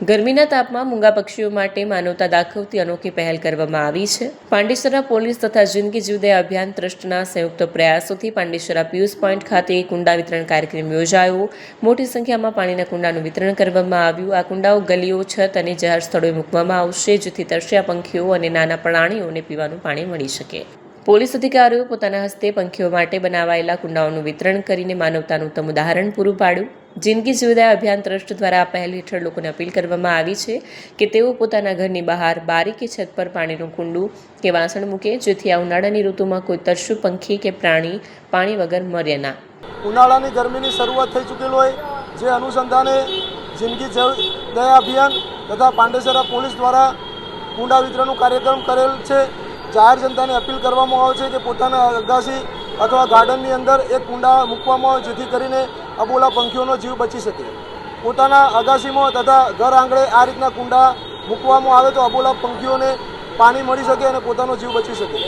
ગરમીના તાપમાં મૂંગા પક્ષીઓ માટે માનવતા દાખવતી અનોખી પહેલ કરવામાં આવી છે। પાંડેસરા પોલીસ તથા જિંદગી જીવદયા અભિયાન ટ્રસ્ટના સંયુક્ત પ્રયાસોથી પાંડેસરા પિયુષ પોઈન્ટ ખાતે કુંડા વિતરણ કાર્યક્રમ યોજાયો। મોટી સંખ્યામાં પાણીના કુંડાનું વિતરણ કરવામાં આવ્યું। આ કુંડાઓ ગલીઓ, છત અને જાહેર સ્થળોએ મૂકવામાં આવશે, જેથી તરસ્યા પંખીઓ અને નાના પ્રાણીઓને પીવાનું પાણી મળી શકે। પોલીસ અધિકારીઓ પોતાના હસ્તે પંખીઓ માટે બનાવાયેલા કુંડાઓનું વિતરણ કરીને માનવતાનું ઉત્તમ ઉદાહરણ પૂરું પાડ્યું। જિંદગી જીવદયા અભિયાન ટ્રસ્ટ દ્વારા આ પહેલ હેઠળ લોકોને અપીલ કરવામાં આવી છે કે તેઓ પોતાના ઘરની બહાર બારી કે છત પર પાણીનું કુંડું કે વાસણ મૂકે, જેથી આ ઉનાળાની ઋતુમાં કોઈ તરસ્યું પંખી કે પ્રાણી પાણી વગર મરે ના। ઉનાળાની ગરમીની શરૂઆત થઈ ચૂકેલ હોય, જે અનુસંધાને જિંદગી જીવદયા અભિયાન તથા પાંડેસરા પોલીસ દ્વારા કુંડા વિતરણનો કાર્યક્રમ કરેલ છે। જાહેર જનતાને અપીલ કરવામાં આવે છે કે પોતાના અગાસી અથવા ગાર્ડનની અંદર એક કુંડા મૂકવામાં આવે, જેથી કરીને અબોલા પંખીઓનો જીવ બચી શકે। પોતાના અગાસીમાં તથા ઘર આંગણે આ રીતના કુંડા મૂકવામાં આવે તો અબોલા પંખીઓને પાણી મળી શકે અને પોતાનો જીવ બચી શકે।